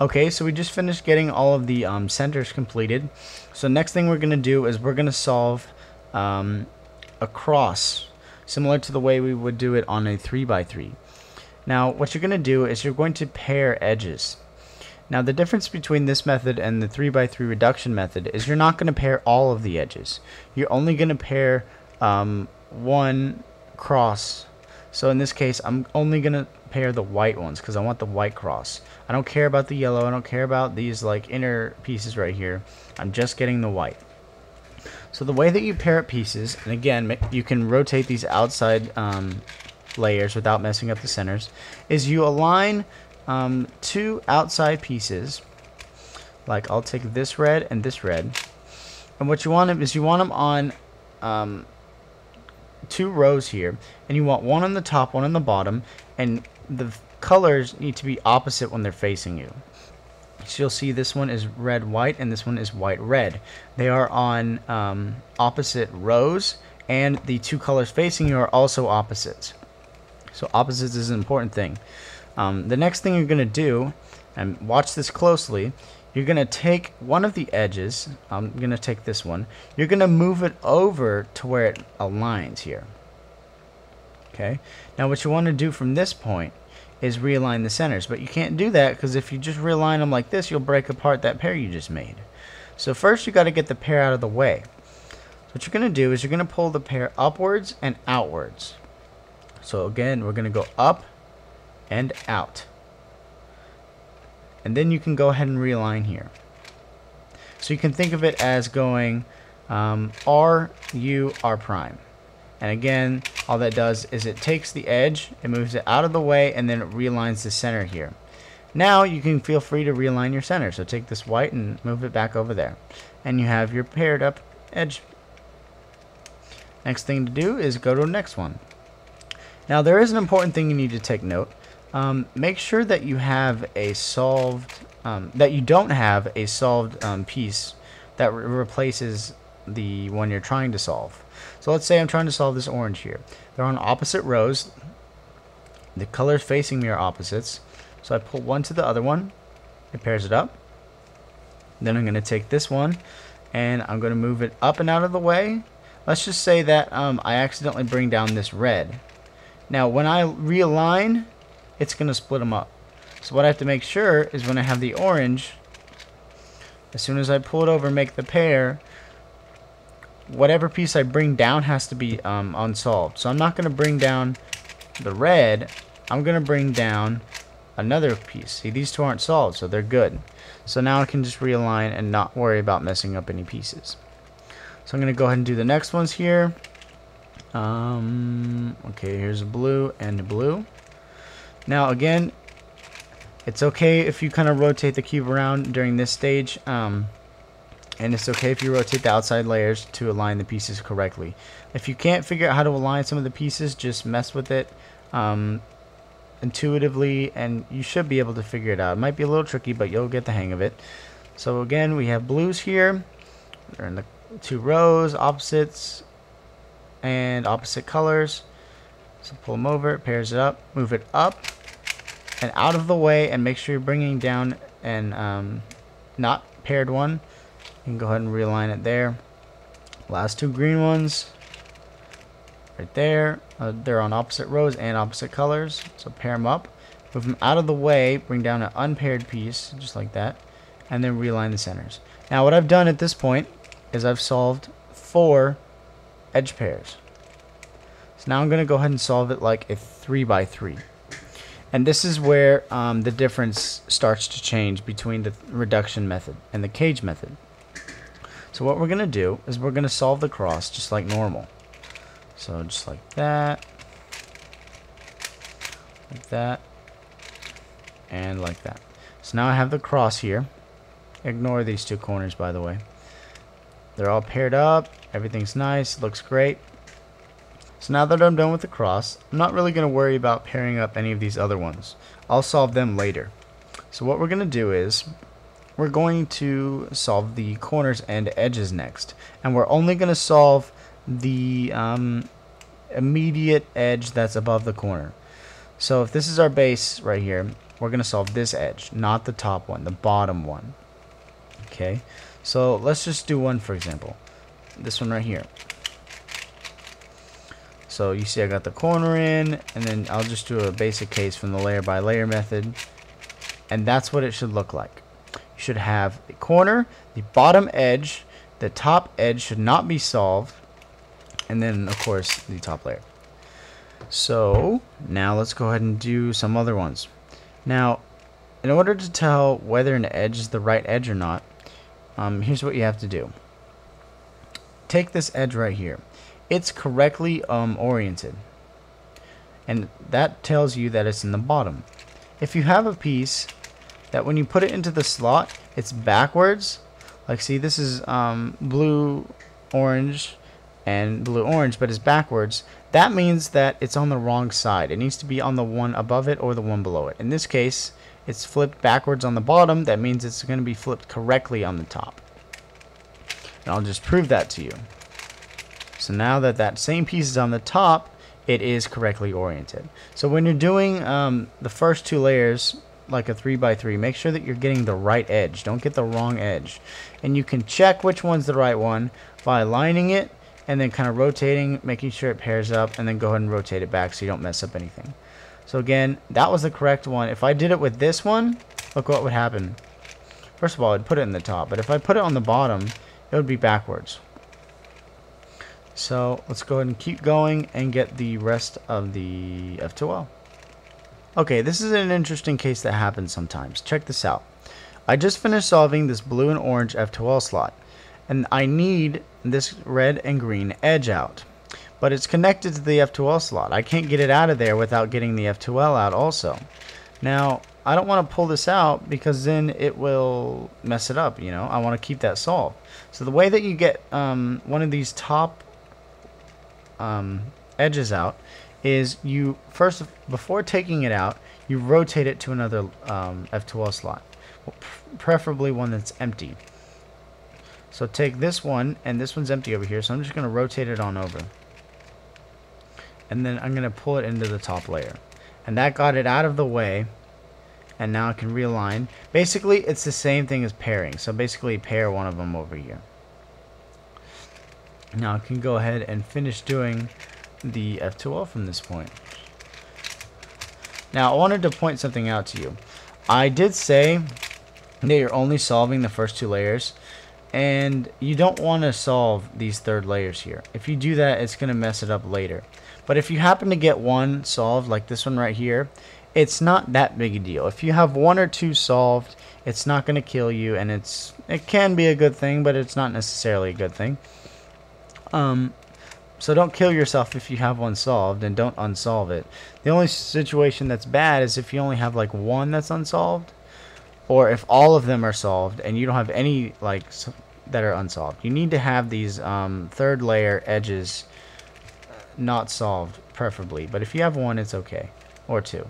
Okay, so we just finished getting all of the centers completed. So next thing we're going to do is we're going to solve a cross, similar to the way we would do it on a 3x3. Now what you're going to do is you're going to pair edges. Now the difference between this method and the 3x3 reduction method is you're not going to pair all of the edges. You're only going to pair one cross. So in this case I'm only going to pair the white ones because I want the white cross. I don't care about the yellow, I don't care about these like inner pieces right here. I'm just getting the white. So the way that you pair up pieces, and again you can rotate these outside layers without messing up the centers, is you align two outside pieces. Like I'll take this red and this red, and what you want them is you want them on two rows here, and you want one on the top, one on the bottom, and the colors need to be opposite when they're facing you. So you'll see this one is red white and this one is white red. They are on opposite rows, and the two colors facing you are also opposites. So opposites is an important thing. The next thing you're going to do, and watch this closely, you're going to take one of the edges. I'm going to take this one. You're going to move it over to where it aligns here. Okay. Now what you want to do from this point is realign the centers, but you can't do that because if you just realign them like this, you'll break apart that pair you just made. So first you got to get the pair out of the way. So what you're going to do is you're going to pull the pair upwards and outwards. So again, we're going to go up and out. And then you can go ahead and realign here. So you can think of it as going R, U, R prime. And again, all that does is it takes the edge, it moves it out of the way, and then it realigns the center here. Now you can feel free to realign your center. So take this white and move it back over there. And you have your paired up edge. Next thing to do is go to the next one. Now there is an important thing you need to take note. Make sure that you have a solved, that you don't have a solved piece that replaces the one you're trying to solve. So let's say I'm trying to solve this orange here. They're on opposite rows. The colors facing me are opposites. So I pull one to the other one. It pairs it up. Then I'm going to take this one and I'm going to move it up and out of the way. Let's just say that I accidentally bring down this red. Now when I realign, it's going to split them up. So what I have to make sure is when I have the orange, as soon as I pull it over and make the pair, whatever piece I bring down has to be unsolved. So I'm not going to bring down the red. I'm going to bring down another piece. See, these two aren't solved, so they're good. So now I can just realign and not worry about messing up any pieces. So I'm going to go ahead and do the next ones here. Okay, here's a blue and a blue. Now again, it's okay if you kind of rotate the cube around during this stage. And it's okay if you rotate the outside layers to align the pieces correctly. If you can't figure out how to align some of the pieces, just mess with it intuitively and you should be able to figure it out. It might be a little tricky, but you'll get the hang of it. So again, we have blues here. They're in the two rows, opposites and opposite colors. So pull them over, it pairs it up, move it up and out of the way, and make sure you're bringing down and not paired one. You can go ahead and realign it there. Last two green ones right there. They're on opposite rows and opposite colors. So pair them up. Move them out of the way. Bring down an unpaired piece just like that. And then realign the centers. Now what I've done at this point is I've solved 4 edge pairs. So now I'm going to go ahead and solve it like a 3x3. And this is where the difference starts to change between the reduction method and the cage method. So what we're going to do is we're going to solve the cross just like normal. So just like that, and like that. So now I have the cross here. Ignore these two corners, by the way. They're all paired up. Everything's nice. Looks great. So now that I'm done with the cross, I'm not really going to worry about pairing up any of these other ones. I'll solve them later. So what we're going to do is we're going to solve the corners and edges next. And we're only going to solve the immediate edge that's above the corner. So if this is our base right here, we're going to solve this edge, not the top one, the bottom one. Okay, so let's just do one, for example. This one right here. So you see I got the corner in, and then I'll just do a basic case from the layer by layer method. And that's what it should look like. You should have the corner, the bottom edge, the top edge should not be solved, and then of course the top layer. So now let's go ahead and do some other ones. Now, in order to tell whether an edge is the right edge or not, here's what you have to do. Take this edge right here. It's correctly oriented, and that tells you that it's in the bottom. If you have a piece that when you put it into the slot, it's backwards, like see this is blue, orange, and blue, orange, but it's backwards, that means that it's on the wrong side. It needs to be on the one above it or the one below it. In this case, it's flipped backwards on the bottom. That means it's going to be flipped correctly on the top. And I'll just prove that to you. So now that that same piece is on the top, it is correctly oriented. So when you're doing the first two layers, like a 3x3, make sure that you're getting the right edge. Don't get the wrong edge. And you can check which one's the right one by aligning it and then kind of rotating, making sure it pairs up, and then go ahead and rotate it back so you don't mess up anything. So again, that was the correct one. If I did it with this one, look what would happen. First of all, I'd put it in the top, but if I put it on the bottom, it would be backwards. So let's go ahead and keep going and get the rest of the F2L. Okay, this is an interesting case that happens sometimes. Check this out. I just finished solving this blue and orange F2L slot, and I need this red and green edge out. But it's connected to the F2L slot. I can't get it out of there without getting the F2L out also. Now, I don't want to pull this out because then it will mess it up, you know. I want to keep that solved. So the way that you get one of these top edges out is you first, before taking it out, you rotate it to another F2L slot, preferably one that's empty. So take this one, and this one's empty over here, so I'm just going to rotate it on over. And then I'm going to pull it into the top layer. And that got it out of the way, and now I can realign. Basically, it's the same thing as pairing, so basically pair one of them over here. Now I can go ahead and finish doing the F2L from this point. Now I wanted to point something out to you. I did say that you're only solving the first two layers, and you don't want to solve these third layers here. If you do that, it's going to mess it up later. But if you happen to get one solved, like this one right here, it's not that big a deal. If you have one or two solved, it's not going to kill you, and it can be a good thing, but it's not necessarily a good thing. So don't kill yourself if you have one solved, and don't unsolve it. The only situation that's bad is if you only have like one that's unsolved, or if all of them are solved and you don't have any like that are unsolved. You need to have these third layer edges not solved, preferably. But if you have one, it's okay, or two.